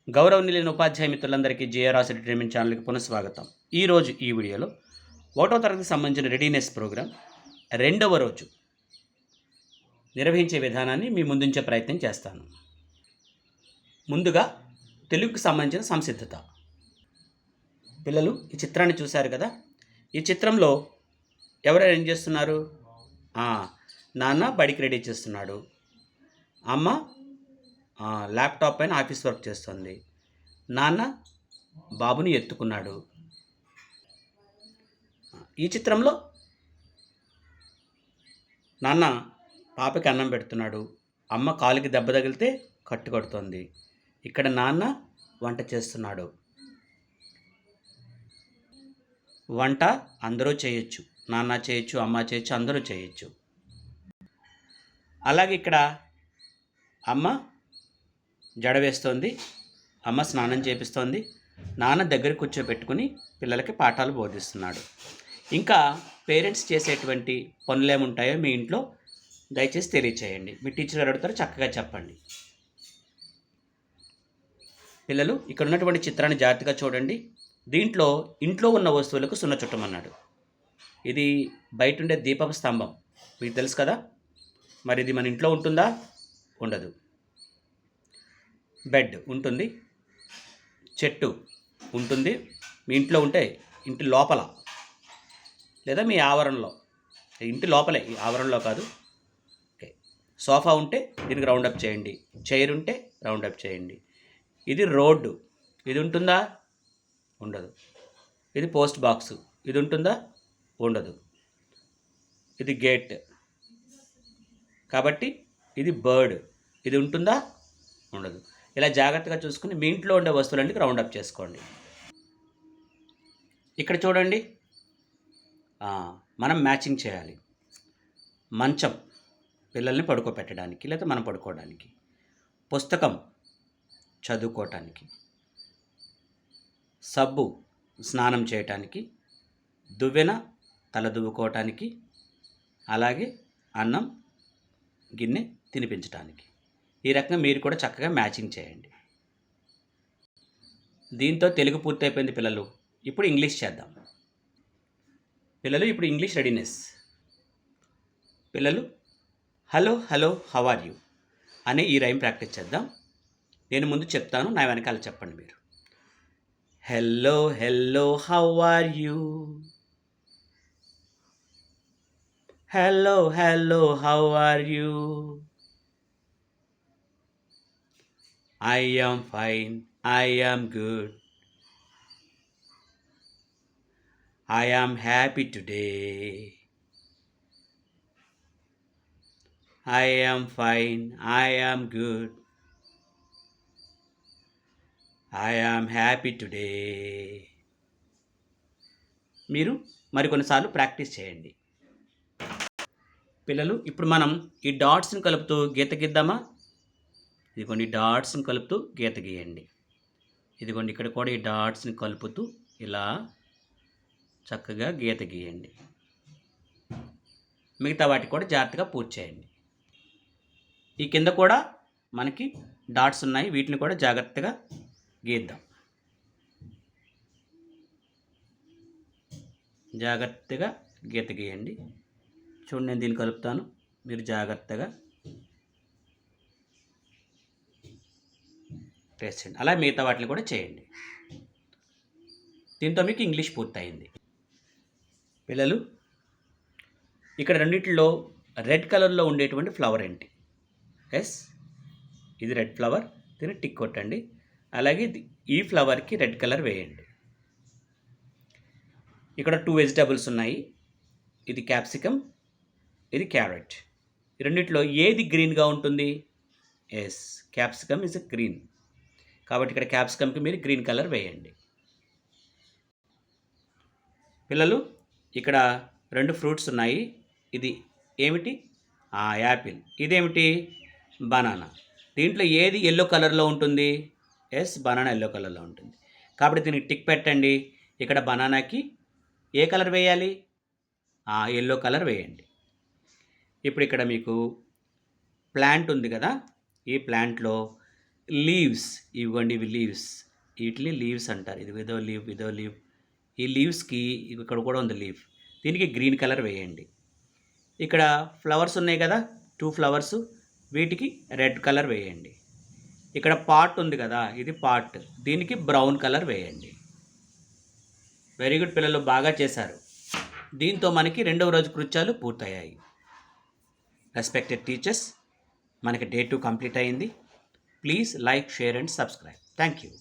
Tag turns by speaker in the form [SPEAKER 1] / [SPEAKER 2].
[SPEAKER 1] గౌరవనీయులైన ఉపాధ్యాయ మిత్రులందరికీ JRR training ఛానల్కి పునఃస్వాగతం. ఈరోజు ఈ వీడియోలో 1వ తరగతికి సంబంధించిన రెడీనెస్ ప్రోగ్రాం రెండవ రోజు నిర్వహించే విధానాన్ని మీ ముందుంచే ప్రయత్నం చేస్తాను. ముందుగా తెలుగుకు సంబంధించిన సంసిద్ధత. పిల్లలు ఈ చిత్రాన్ని చూశారు కదా. ఈ చిత్రంలో ఎవరెవరు ఏం చేస్తున్నారు? నాన్న బడికి రెడీ చేస్తున్నాడు, అమ్మ ల్యాప్టాప్ పైన ఆఫీస్ వర్క్ చేస్తుంది, నాన్న బాబుని ఎత్తుకున్నాడు. ఈ చిత్రంలో నాన్న పాపకి అన్నం పెడుతున్నాడు, అమ్మ కాలుకి దెబ్బ తగిలితే కట్టు కడుతోంది. ఇక్కడ నాన్న వంట చేస్తున్నాడు. వంట అందరూ చేయొచ్చు, నాన్న చేయొచ్చు, అమ్మ చేయొచ్చు, అందరూ చేయొచ్చు. అలాగే ఇక్కడ అమ్మ జడ వేస్తోంది, అమ్మ స్నానం చేపిస్తోంది, నాన్న దగ్గర కూర్చోబెట్టుకుని పిల్లలకి పాఠాలు బోధిస్తున్నాడు. ఇంకా పేరెంట్స్ చేసేటువంటి పనులు ఏముంటాయో మీ ఇంట్లో దయచేసి తెలియచేయండి. మీ టీచర్ గారు అడుగుతారో చక్కగా చెప్పండి. పిల్లలు ఇక్కడ ఉన్నటువంటి చిత్రాన్ని జాగ్రత్తగా చూడండి. దీంట్లో ఇంట్లో ఉన్న వస్తువులకు సున్న చుట్టమన్నాడు. ఇది బయట ఉండే దీపపు స్తంభం, మీకు తెలుసు కదా. మరి ఇది మన ఇంట్లో ఉంటుందా? ఉండదు. బెడ్ ఉంటుంది, చెట్టు ఉంటుంది, మీ ఇంట్లో ఉంటే ఇంటి లోపల లేదా మీ ఆవరణలో, ఇంటి లోపలే, ఈ ఆవరణలో కాదు. ఓకే, సోఫా ఉంటే దీనికి రౌండప్ చేయండి, చైర్ ఉంటే రౌండప్ చేయండి. ఇది రోడ్డు, ఇది ఉంటుందా? ఉండదు. ఇది పోస్ట్ బాక్స్, ఇది ఉంటుందా? ఉండదు. ఇది గేట్, కాబట్టి ఇది బర్డ్, ఇది ఉంటుందా? ఉండదు. ఇలా జాగ్రత్తగా చూసుకుని మీ ఇంట్లో ఉండే వస్తువులన్నీ రౌండప్ చేసుకోండి. ఇక్కడ చూడండి, మనం మ్యాచింగ్ చేయాలి. మంచం పిల్లల్ని పడుకోబెట్టడానికి లేదా మనం పడుకోవడానికి, పుస్తకం చదువుకోవటానికి, సబ్బు స్నానం చేయటానికి, దువ్వెన తల దువ్వుకోవటానికి, అలాగే అన్నం గిన్నె తినిపించడానికి. ఈ రకంగా మీరు కూడా చక్కగా మ్యాచింగ్ చేయండి. దీంతో తెలుగు పూర్తయిపోయింది పిల్లలు. ఇప్పుడు ఇంగ్లీష్ చేద్దాం. పిల్లలు ఇప్పుడు ఇంగ్లీష్ రెడీనెస్. పిల్లలు hello hello how are you అనే ఈ రైమ్ ప్రాక్టీస్ చేద్దాం. నేను ముందు చెప్తాను, నా వెనకాల చెప్పండి మీరు. Hello hello how are you, hello hello how are you, I am fine, I am good, I am happy today. I am fine, I am good, I am happy today. మీరు మరికొన్నిసార్లు practice చేయండి. పిల్లలు ఇప్పుడు మనం ఈ డాట్స్ని కలుపుతూ గీత గీద్దామా? ఇదిగోండి, డాట్స్ని కలుపుతూ గీత గీయండి. ఇదిగోండి, ఇక్కడ కూడా ఈ డాట్స్ని కలుపుతూ ఇలా చక్కగా గీత గీయండి. మిగతా వాటికి కూడా జాగ్రత్తగా పూర్తి చేయండి. ఈ కింద కూడా మనకి డాట్స్ ఉన్నాయి, వీటిని కూడా జాగ్రత్తగా గీద్దాం. జాగ్రత్తగా గీత గీయండి. చూడండి, నేను దీన్ని కలుపుతాను, మీరు జాగ్రత్తగా టెస్ట్ చేయండి. అలా మిగతా వాటిని కూడా చేయండి. దీంతో మీకు ఇంగ్లీష్ పూర్తయింది. పిల్లలు ఇక్కడ రెండింటిలో రెడ్ కలర్లో ఉండేటువంటి ఫ్లవర్ ఏంటి? ఎస్, ఇది రెడ్ ఫ్లవర్, దీన్ని టిక్ కొట్టండి. అలాగే ఈ ఫ్లవర్కి రెడ్ కలర్ వేయండి. ఇక్కడ 2 వెజిటబుల్స్ ఉన్నాయి, ఇది క్యాప్సికమ్, ఇది క్యారెట్. ఈ రెండింటిలో ఏది గ్రీన్గా ఉంటుంది? Yes, capsicum is a green, కాబట్టి ఇక్కడ క్యాప్సికమ్కి మీరు గ్రీన్ కలర్ వేయండి. పిల్లలు ఇక్కడ 2 ఫ్రూట్స్ ఉన్నాయి, ఇది ఏమిటి? యాపిల్. ఇదేమిటి? బనానా. దీంట్లో ఏది ఎల్లో కలర్లో ఉంటుంది? ఎస్, బనానా ఎల్లో కలర్లో ఉంటుంది, కాబట్టి దీనికి టిక్ పెట్టండి. ఇక్కడ బనానాకి ఏ కలర్ వేయాలి? ఎల్లో కలర్ వేయండి. ఇప్పుడు ఇక్కడ మీకు ప్లాంట్ ఉంది కదా, ఈ ప్లాంట్లో లీవ్స్, ఇవ్వండి ఇవి లీవ్స్, వీటిని లీవ్స్ అంటారు. ఇది విదో లీవ్. ఈ లీవ్స్కి ఇక్కడ కూడా ఉంది లీవ్, దీనికి గ్రీన్ కలర్ వేయండి. ఇక్కడ ఫ్లవర్స్ ఉన్నాయి కదా, 2 ఫ్లవర్స్, వీటికి రెడ్ కలర్ వేయండి. ఇక్కడ పాట్ ఉంది కదా, ఇది పాట్, దీనికి బ్రౌన్ కలర్ వేయండి. వెరీ గుడ్ పిల్లలు, బాగా చేశారు. దీంతో మనకి 2వ రోజు కృత్యాలు పూర్తయ్యాయి. రెస్పెక్టెడ్ టీచర్స్, మనకి డే 2 కంప్లీట్ అయింది. Please like, share and subscribe. Thank you.